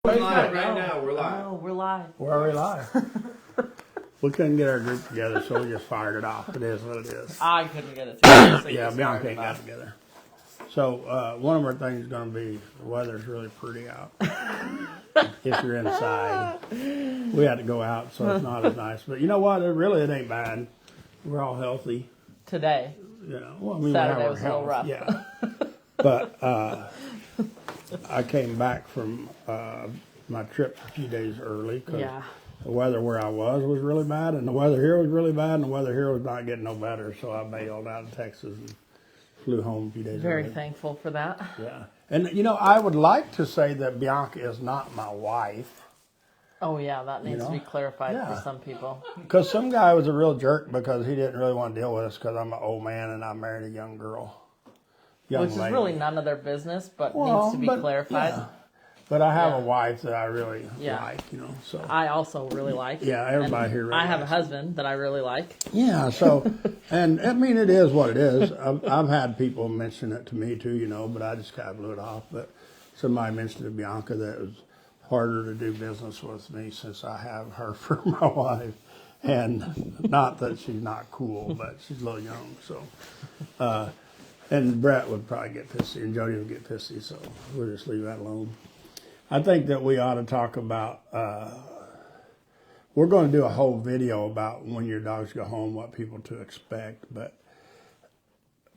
We're live right now. We're live. Oh, we're live. We're already live. We couldn't get our group together, so we just fired it off. It is what it is. I couldn't get it together. So Yeah, Bianca ain't got together. So one of our things is going to be the weather's really pretty out. If you're inside, we had to go out, so it's not as nice. But you know what? It ain't bad. We're all healthy. Today. You know, well, I mean, Saturday we was have a our little health. rough. Yeah. But I came back from my trip a few days early because the weather where I was really bad, and the weather here was really bad, and the weather here was not getting no better. So I bailed out of Texas and flew home a few days Very early. thankful for that. Yeah. And, you know, I would like to say that Bianca is not my wife. Oh, yeah, that needs to be clarified Yeah. for some people. Because some guy was a real jerk because he didn't really want to deal with us because I'm an old man and I married a young girl. Which is really none of their business, but needs to be clarified. Yeah. But I have a wife that I really like, you know. So I also really like. Yeah, everybody here really I have a likes husband that I really like. Yeah, so, and I mean, it is what it is. I've had people mention it to me too, you know, but I just kind of blew it off. But somebody mentioned to Bianca that it was harder to do business with me since I have her for my wife. And not that she's not cool, but she's a little young, so. And Brett would probably get pissy, and Jody would get pissy, so we'll just leave that alone. I think that we ought to talk about, we're going to do a whole video about when your dogs go home, what people to expect, but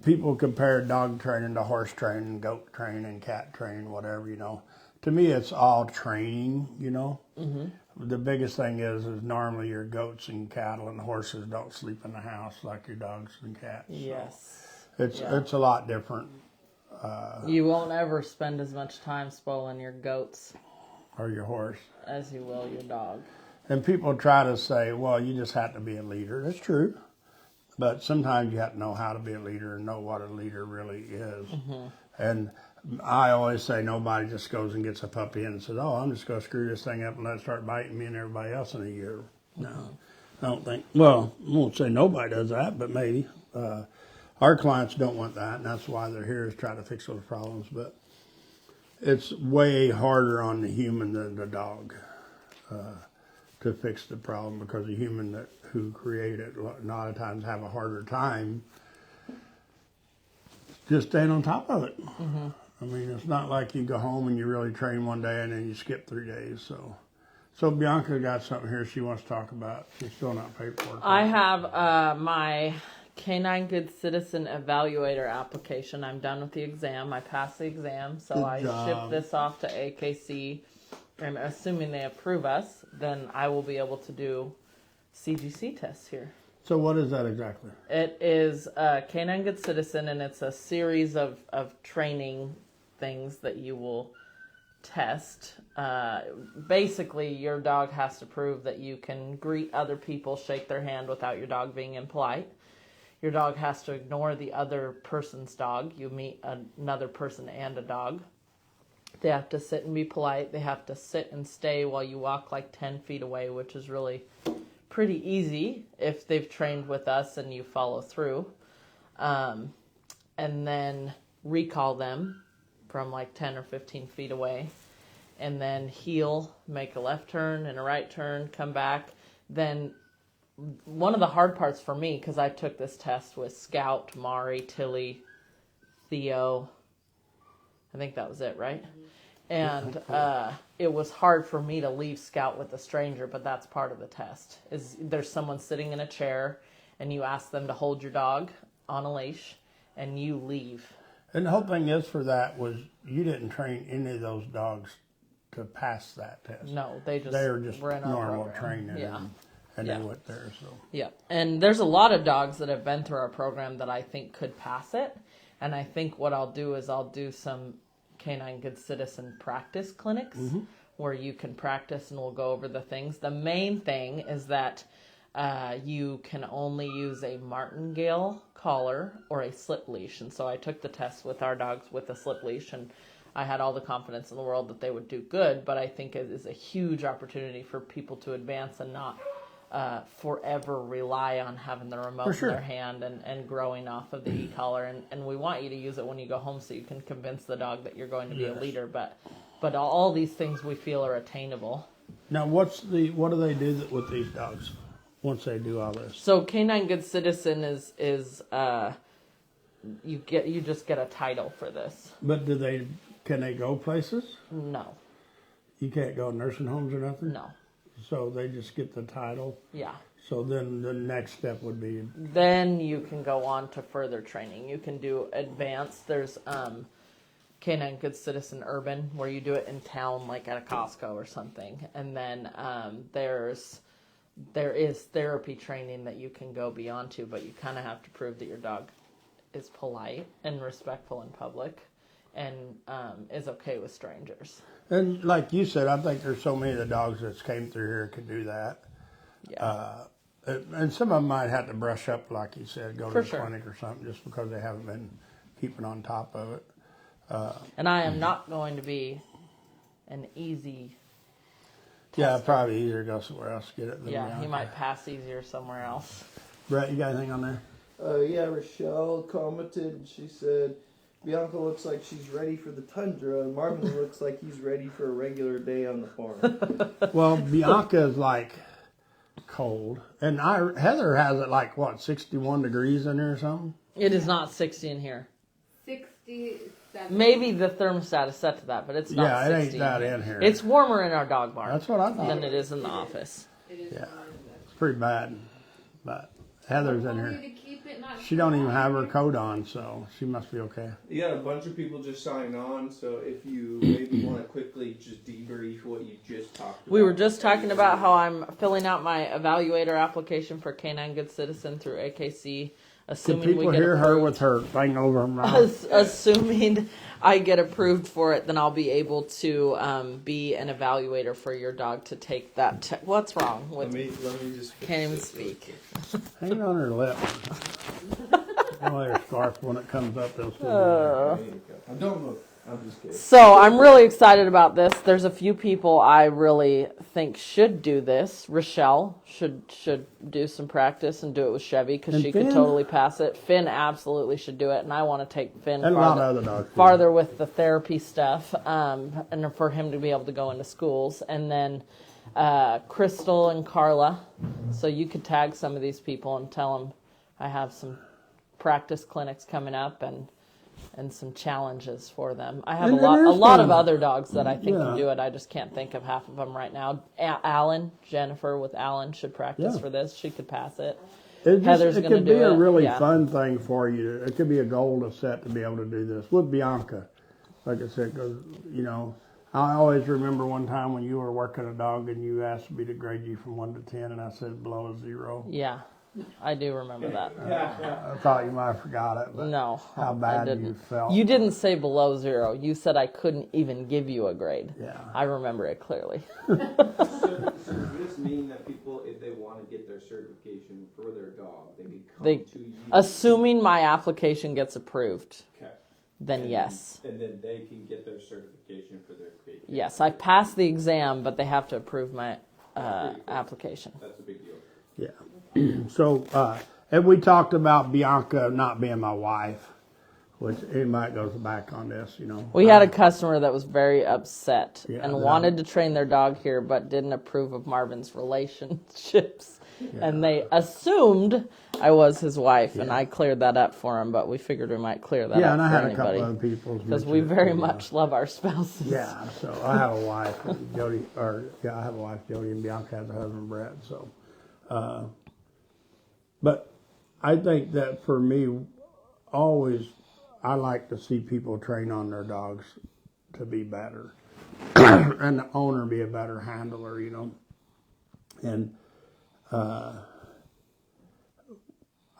people compare dog training to horse training, goat training, cat training, whatever, you know. To me, it's all training, you know. Mm-hmm. The biggest thing is normally your goats and cattle and horses don't sleep in the house like your dogs and cats. Yes. So it's a lot different. You won't ever spend as much time spoiling your goats Or your horse. as you will your dog. And people try to say, well, you just have to be a leader. That's true. But sometimes you have to know how to be a leader and know what a leader really is. Mm-hmm. And I always say nobody just goes and gets a puppy and says, oh, I'm just going to screw this thing up and let it start biting me and everybody else in a year. No, I don't think. Well, I won't say nobody does that, but maybe. Our clients don't want that, and that's why they're here, is try to fix those problems. But it's way harder on the human than the dog to fix the problem, because the human who created it a lot of times have a harder time just staying on top of it. Mm-hmm. I mean, it's not like you go home and you really train one day and then you skip 3 days. So Bianca got something here she wants to talk about. She's filling out paperwork. I have my Canine Good Citizen Evaluator application. I'm done with the exam. I passed the exam, so I ship this off to AKC. And assuming they approve us, then I will be able to do CGC tests here. So what is that exactly? It is Canine Good Citizen, and it's a series of training things that you will test. Basically, your dog has to prove that you can greet other people, shake their hand without your dog being impolite. Your dog has to ignore the other person's dog. You meet another person and a dog. They have to sit and be polite. They have to sit and stay while you walk like 10 feet away, which is really pretty easy if they've trained with us and you follow through. And then recall them from like 10 or 15 feet away. And then heel, make a left turn and a right turn, come back. Then one of the hard parts for me, because I took this test with Scout, Mari, Tilly, Theo. I think that was it, right? And it was hard for me to leave Scout with a stranger, but that's part of the test. Is there's someone sitting in a chair, and you ask them to hold your dog on a leash, and you leave. And the whole thing is for that was you didn't train any of those dogs to pass that test. No, they were just were in our normal program. training. Yeah. And they went there, so. Yeah, and there's a lot of dogs that have been through our program that I think could pass it. And I think what I'll do is I'll do some Canine Good Citizen practice clinics where you can practice and we'll go over the things. The main thing is that you can only use a martingale collar or a slip leash. And so I took the test with our dogs with a slip leash, and I had all the confidence in the world that they would do good. But I think it is a huge opportunity for people to advance and not forever rely on having the remote in their hand and growing off of the e-collar. And we want you to use it when you go home so you can convince the dog that you're going to be a leader. But But all these things we feel are attainable. Now, what do they do with these dogs once they do all this? So Canine Good Citizen is you just get a title for this. But can they go places? No. You can't go to nursing homes or nothing? No. So they just get the title? Yeah. So then the next step would be... Then you can go on to further training. You can do advanced. There's Canine Good Citizen Urban, where you do it in town, like at a Costco or something. And then there is therapy training that you can go beyond to, but you kind of have to prove that your dog is polite and respectful in public and is okay with strangers. And like you said, I think there's so many of the dogs that came through here could do that. Yeah. And some of them might have to brush up, like you said, go to For the sure. clinic or something, just because they haven't been keeping on top of it. And I am not going to be an easy Yeah, tester. probably easier to go somewhere else to get it than Yeah, down he here. might pass easier somewhere else. Brett, you got anything on there? Yeah, Rochelle commented and she said, Bianca looks like she's ready for the tundra, and Marvin looks like he's ready for a regular day on the farm. Well, Bianca is like cold. And Heather has it like, what, 61 degrees in there or something? It is not 60 in here. 67. Maybe the thermostat is set to that, but it's not Yeah, it 60 ain't that in here. It's warmer in our dog barn That's what I thought. than it is in the office. It is Yeah. warm. It's pretty bad. But Heather's in Told here. you to keep it not She don't even have her cold. coat on, so she must be okay. You got a bunch of people just sign on, so if you maybe want to quickly just debrief what you just talked about. We were just talking about how I'm filling out my evaluator application for Canine Good Citizen through AKC, Can assuming we people get hear her approved. with her thing over her mouth? Assuming I get approved for it, then I'll be able to be an evaluator for your dog to take that. What's wrong Let with? me just. fix Can't even this real speak. quick. Hang on her lip. Oh, her scarf, when it comes up, they'll still be there. There you go. Don't look. I'm just kidding. So I'm really excited about this. There's a few people I really think should do this. Rochelle should do some practice and do it with Chevy because And she could Finn? totally pass it. Finn absolutely should do it, and I want to take Finn And a lot of farther, other dogs. do. farther with the therapy stuff, and for him to be able to go into schools. And then Crystal and Carla. So you could tag some of these people and tell them I have some practice clinics coming up and some challenges for them. I have And a lot it is of fun. other dogs that I think Yeah. can do it. I just can't think of half of them right now. Alan, Jennifer with Alan should practice Yeah. for this. She could pass it. It Heather's gonna could be do a it, really yeah. fun thing for you. It could be a goal to set to be able to do this with Bianca. Like I said, because, I always remember one time when you were working a dog and you asked me to grade you from 1 to 10, and I said below a 0. Yeah, I do remember that. I thought you might have forgot it, but No, how I bad didn't. you felt. You didn't say below 0. You said I couldn't even give you a grade. Yeah. I remember it clearly. So does this mean that people, if they want to get their certification for their dog, they can come They- to you? Assuming my application gets approved, Okay. then And- yes. And then they can get their certification for their kid. Yes, I passed the exam, but they have to approve my application. That's a big deal. Yeah. So, and we talked about Bianca not being my wife, which it might go back on this, We had a customer that was very upset Yeah, and that- wanted to train their dog here, but didn't approve of Marvin's relationships. And they assumed I was his wife, and Yeah. I cleared that up for him, but we figured we might clear that Yeah, up and I for had a anybody. couple other people. Because we very much love our spouses. Yeah, so I have a wife, and I have a wife, Jody, and Bianca has a husband, Brett. So, but I think that for me, always, I like to see people train on their dogs to be better, and the owner be a better handler, And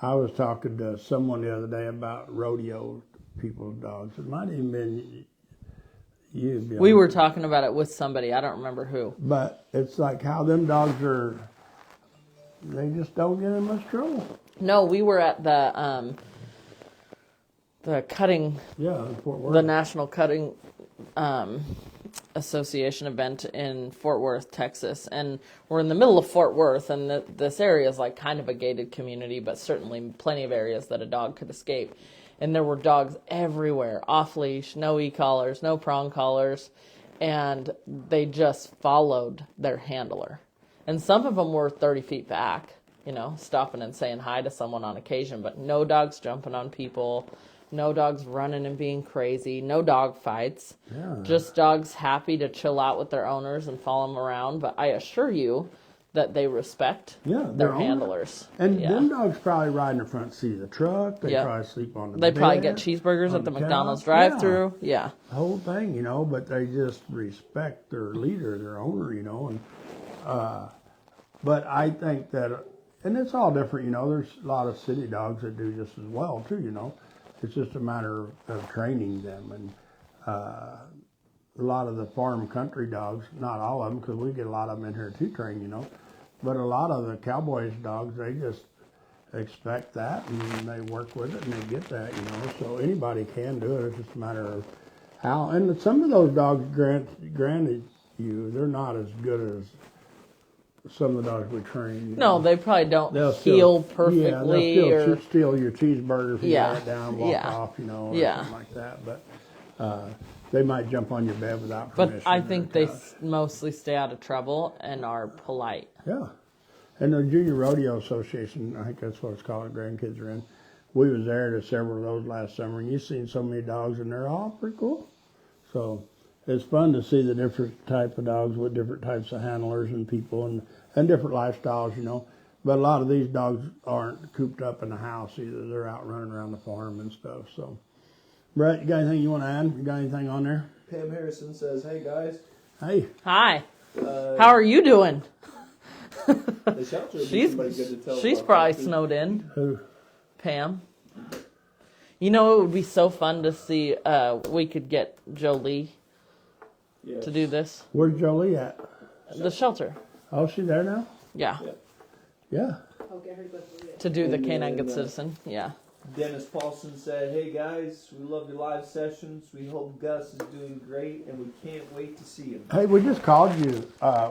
I was talking to someone the other day about rodeo people's dogs. It might even been you. Bianca. We were talking about it with somebody. I don't remember who. But it's like how them dogs are, they just don't get in much trouble. No, we were at the cutting, Yeah, in Fort Worth. the National Cutting Association event in Fort Worth, Texas, and we're in the middle of Fort Worth, and this area is like kind of a gated community, but certainly plenty of areas that a dog could escape. And there were dogs everywhere, off leash, no e-collars, no prong collars, and they just followed their handler. And some of them were 30 feet back, you know, stopping and saying hi to someone on occasion, but no dogs jumping on people, no dogs running and being crazy, no dog fights, just dogs happy to chill out with their owners and follow them around. But I assure you that they respect their handlers. And them dogs probably ride in the front seat of the truck. They probably sleep on the They bed, probably get cheeseburgers at the McDonald's drive-thru. Yeah. The whole thing, you know, but they just respect their leader, their owner, you know. And but I think that, and it's all different, you know. There's a lot of city dogs that do just as well, too, you know. It's just a matter of training them. And a lot of the farm country dogs, not all of them, because we get a lot of them in here to train, you know. But a lot of the cowboys dogs, they just expect that, and they work with it, and they get that, you know. So anybody can do it. It's just a matter of how. And some of those dogs, granted you, they're not as good as some of the dogs we train. You know. They probably don't heel perfectly. Yeah, they'll still steal your cheeseburger if you lay it down, walk off, you know, or something like that. But they might jump on your bed without permission. But I think they mostly stay out of trouble and are polite. Yeah. And the Junior Rodeo Association, I think that's what it's called, grandkids are in. We was there to several of those last summer, and you've seen so many dogs, and they're all pretty cool. So it's fun to see the different type of dogs with different types of handlers and people and different lifestyles, you know. But a lot of these dogs aren't cooped up in the house either. They're out running around the farm and stuff. So, Brett, you got anything you want to add? You got anything on there? Pam Harrison says, "Hey guys." Hey. Hi. How are you doing? The shelter would be somebody good to tell She's about probably that, too. snowed in. Who? Pam. You know, it would be so fun to see. We could get Jolie to do this. Where's Jolie at? The shelter. Oh, she there now? Yeah. Yeah. I'll get her to go through it. To do the And Canine then, Good Citizen. Yeah. Dennis Paulson said, "Hey guys, we love your live sessions. We hope Gus is doing great, and we can't wait to see him." Hey, we just called you.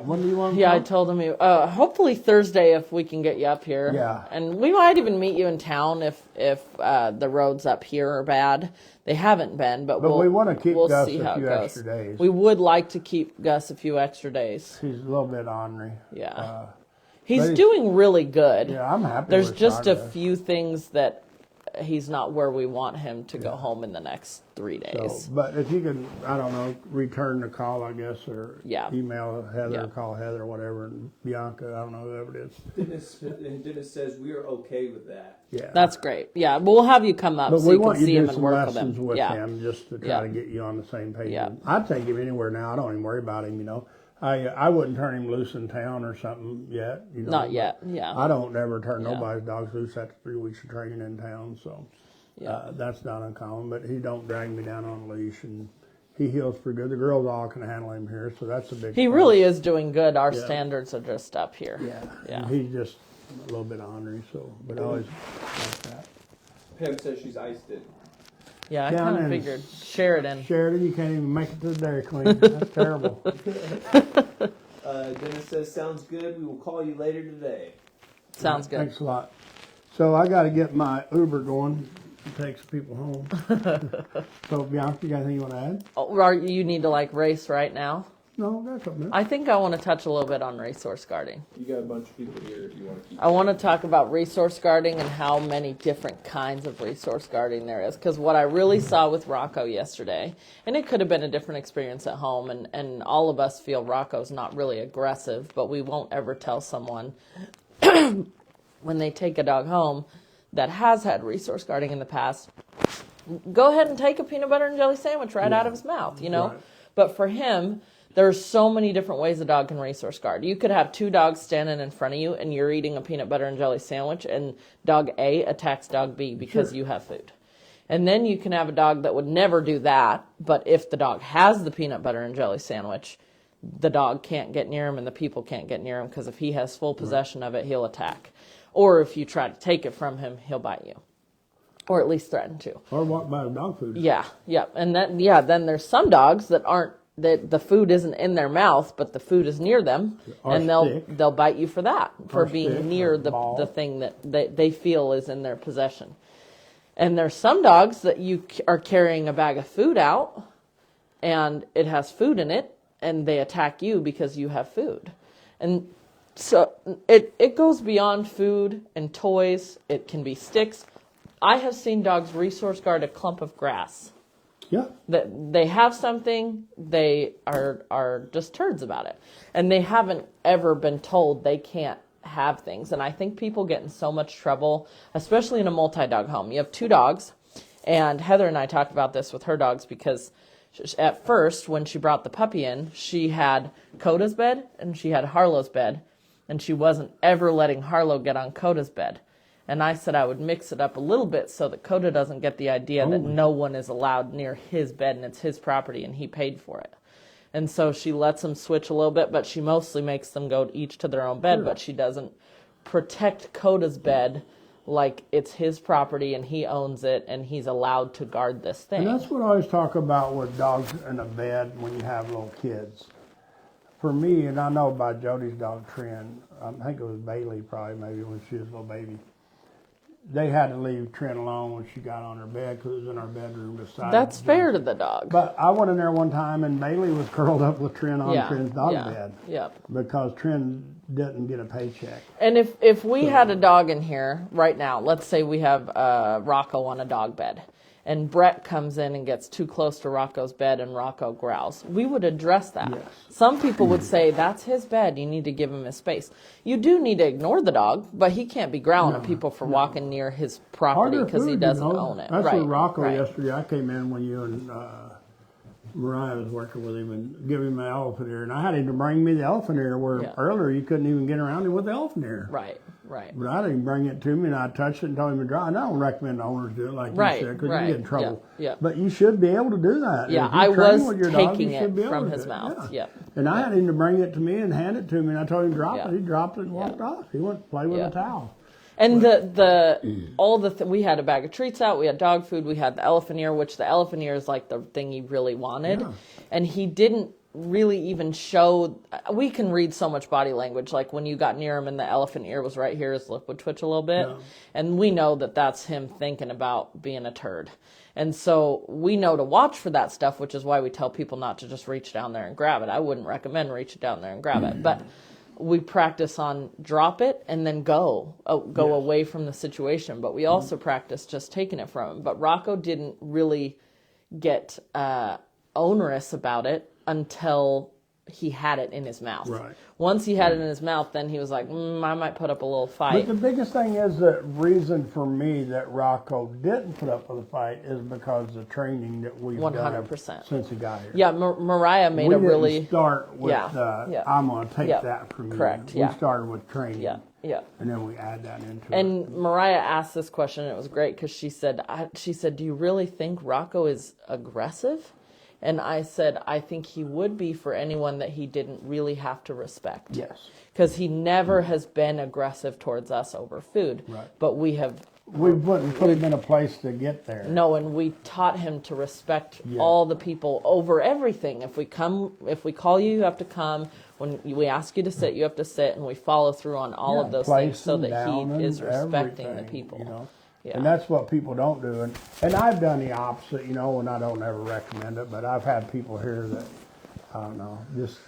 When do you want to Yeah, I come? told him, hopefully Thursday if we can get you up here. Yeah. And we might even meet you in town if the roads up here are bad. They haven't been, but we want to keep we'll Gus see a how it few goes. extra days. We would like to keep Gus a few extra days. He's a little bit ornery. Yeah. But He's doing really good. Yeah, I'm happy There's with just a progress. few things that he's not where we want him to go home in the next 3 days. So, but if you can, I don't know, return the call, I guess, or email Heather, or call Heather, or whatever, and Bianca, I don't know, whoever it is. Dennis says we are okay with that. Yeah. That's great. Yeah, we'll have you come up But so we you can want you see to him do and some work with lessons him. with Yeah. him just to try Yeah. to get you on the same page. Yeah. I'd take him anywhere now. I don't even worry about him, you know. I wouldn't turn him loose in town or something yet. You know, Not yet, yeah. I don't ever turn Yeah. nobody's dogs loose after 3 weeks of training in town, so that's not uncommon. But he don't drag me down on a leash, and he heals pretty good. The girls all can handle him here, so that's a big. He plus. really is doing good. Our standards are just up here. Yeah. And he's just a little bit ornery, so but always like that. Pam says she's iced it. Yeah, I Down kind of in figured. Sheridan. Sheridan, you can't even make it to the Dairy Queen. That's terrible. Dennis says, "Sounds good. We will call you later today." Sounds good. Thanks a lot. So I got to get my Uber going to take some people home. So Bianca, you got anything you want to add? Oh, you need to race right now? No, that's something. I think I want to touch a little bit on resource guarding. You got a bunch of people here if you want to keep. I want to talk about resource guarding and how many different kinds of resource guarding there is. Because what I really saw with Rocco yesterday, and it could have been a different experience at home, and all of us feel Rocco's not really aggressive, but we won't ever tell someone when they take a dog home that has had resource guarding in the past, go ahead and take a peanut butter and jelly sandwich right out of his mouth, you know? Right. But for him, there's so many different ways a dog can resource guard. You could have two dogs standing in front of you and you're eating a peanut butter and jelly sandwich and dog A attacks dog B because you have food. And then you can have a dog that would never do that, but if the dog has the peanut butter and jelly sandwich, the dog can't get near him and the people can't get near him because if he has full possession of it, he'll attack. Or if you try to take it from him, he'll bite you. Or at least threaten to. Or walk by the dog food. Yeah. And then there's some dogs that that the food isn't in their mouth, but the food is near them, Or and stick. they'll bite you for that, for Or being stick, near or the ball. thing that they feel is in their possession. And there's some dogs that you are carrying a bag of food out, and it has food in it, they attack you because you have food. And so it goes beyond food and toys. It can be sticks. I have seen dogs resource guard a clump of grass. Yeah. That they have something, they are just turds about it. And they haven't ever been told they can't have things. And I think people get in so much trouble, especially in a multi-dog home. You have 2 dogs, and Heather and I talked about this with her dogs because at first, when she brought the puppy in, she had Coda's bed and she had Harlow's bed, and she wasn't ever letting Harlow get on Coda's bed. And I said I would mix it up a little bit so that Coda doesn't get the idea that no one is allowed near his bed and it's his property and he paid for it. And so she lets them switch a little bit, but she mostly makes them go each to their own bed, but she doesn't protect Coda's bed like it's his property and he owns it and he's allowed to guard this thing. And that's what I always talk about with dogs in a bed when you have little kids. For me, and I know about Jody's dog Trin, I think it was Bailey probably maybe when she was a little baby. They had to leave Trin alone when she got on her bed because it was in our bedroom beside. That's fair to the dog. But I went in there one time and Bailey was curled up with Trin on Trin's dog bed. Yep. Because Trin didn't get a paycheck. And if we had a dog in here right now, let's say we have Rocco on a dog bed, and Brett comes in and gets too close to Rocco's bed and Rocco growls, we would address that. Yes. Some people would say, that's his bed, you need to give him his space. You do need to ignore the dog, but he can't be growling at people for walking near his property because he doesn't own it. That's right, what Rocco right. yesterday, I came in when you and Mariah was working with him and giving him an elephant ear, and I had him to bring me the elephant ear where earlier you couldn't even get around him with the elephant ear. Right, right. But I didn't bring it to me, and I touched it and told him to draw. And I don't recommend the owners do it like you said, because you get in trouble. Yeah. But you should be able to do that. Yeah, If you I train was with your dog, taking you should it be able from to his do it. mouth. Yeah. Yep. And I had him to bring it to me and hand it to me, and I told him to drop it. He dropped it and walked off. He went to play with a towel. And we had a bag of treats out, we had dog food, we had the elephant ear, which the elephant ear is like the thing he really wanted. Yeah. And he didn't really even show, we can read so much body language, like when you got near him and the elephant ear was right here, his lip would twitch a little bit. Yeah. And we know that that's him thinking about being a turd. And so we know to watch for that stuff, which is why we tell people not to just reach down there and grab it. I wouldn't recommend reaching down there and grab it. But we practice on drop it and then go away from the situation. But we also practice just taking it from him. But Rocco didn't really get onerous about it until he had it in his mouth. Right. Once he had it in his mouth, then he was like, I might put up a little fight. But the biggest thing is the reason for me that Rocco didn't put up with a fight is because of the training that we've 100%. done since he got here. Yeah, Mariah made we a really... didn't start with, I'm going to take that from you. Correct, We started with training. Yeah. And then we add that into it. And Mariah asked this question, and it was great, because she said, do you really think Rocco is aggressive? And I said, I think he would be for anyone that he didn't really have to respect. Yes. Because he never has been aggressive towards us over food. Right. But we put him in a place to get there. No, and we taught him to respect all the people over everything. If we call you, you have to come. When we ask you to sit, you have to sit, and we follow through on all of those things so that he is respecting the people. You know? Yeah. And that's what people don't do. And I've done the opposite, and I don't ever recommend it, but I've had people here that, I don't know, just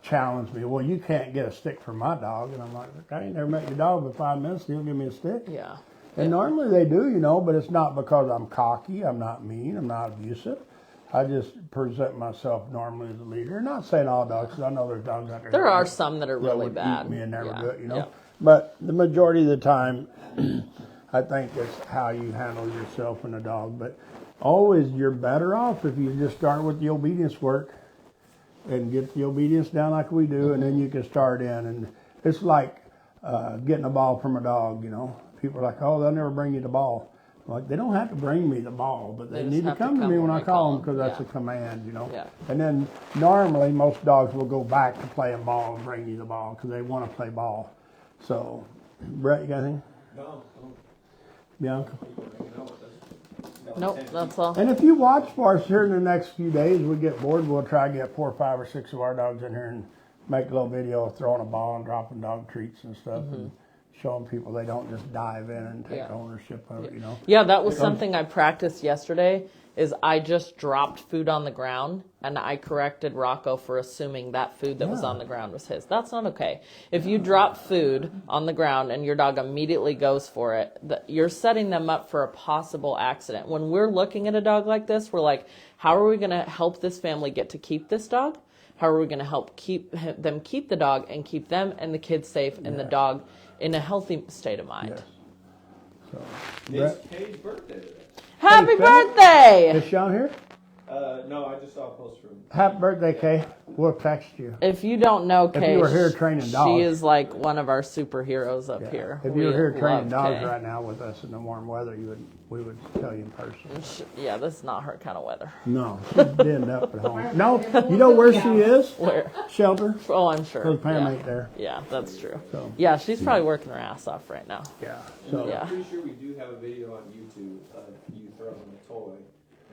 challenge me. Well, you can't get a stick from my dog. And I'm like, I ain't never met your dog for 5 minutes, he'll give me a stick. Yeah. And normally they do, but it's not because I'm cocky, I'm not mean, I'm not abusive. I just present myself normally as a leader. Not saying all dogs, because I know there's dogs out there. There are some that are really would bad. Eat me and never do it, Yeah. But the majority of the time, I think it's how you handle yourself and a dog. But always, you're better off if you just start with the obedience work and get the obedience down like we do, and then you can start in. And it's like getting a ball from a dog, People are like, oh, they'll never bring you the ball. Like, they don't have to bring me the ball, but they need to come to me when I call them, because that's a command, Yeah. And then normally most dogs will go back to playing ball and bring you the ball because they want to play ball. So, Brett, you got anything? No. Bianca? Nope, that's all. And if you watch for us here in the next few days, we get bored, we'll try to get 4, 5, or 6 of our dogs in here and make a little video of throwing a ball and dropping dog treats and stuff. And showing people they don't just dive in and take Yeah. ownership of it, you know. Yeah, that was something I practiced yesterday. Is I just dropped food on the ground and I corrected Rocco for assuming that food that was on the ground was his. That's not okay. If you drop food on the ground and your dog immediately goes for it, you're setting them up for a possible accident. When we're looking at a dog like this, we're like, how are we going to help this family get to keep this dog? How are we going to help them keep the dog and keep them and the kids safe and the dog in a healthy state of mind? Yes. So, It's Kay's birthday today. Happy Phil? birthday! is Sean here? No, I just saw a post from. Happy birthday, Kay. We'll text you. If you don't know If Kay, you were here training she dogs. is like one of our superheroes up here. If We you were here training love dogs Kay. right now with us in the warm weather, we would tell you in person. Yeah, this is not her kind of weather. No, she's been up at home. No, you know where she is? Where? Shelter. Oh, I'm sure. Because Pam yeah. ain't there. Yeah, that's true. So. Yeah, she's probably working her ass off right now. Yeah. So Yeah. I'm pretty sure we do have a video on YouTube of you throwing a toy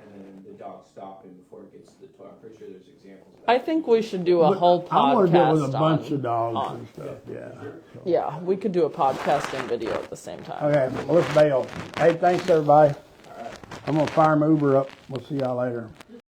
and then the dog stopping before it gets to the toy. I'm pretty sure there's examples of that. I think we should do a whole podcast I want to do it with a bunch on- of dogs on- and stuff. Yeah. So. Yeah, we could do a podcast and video at the same time. Okay, well, let's bail. Hey, thanks everybody. I'm gonna fire my Uber up. We'll see y'all later.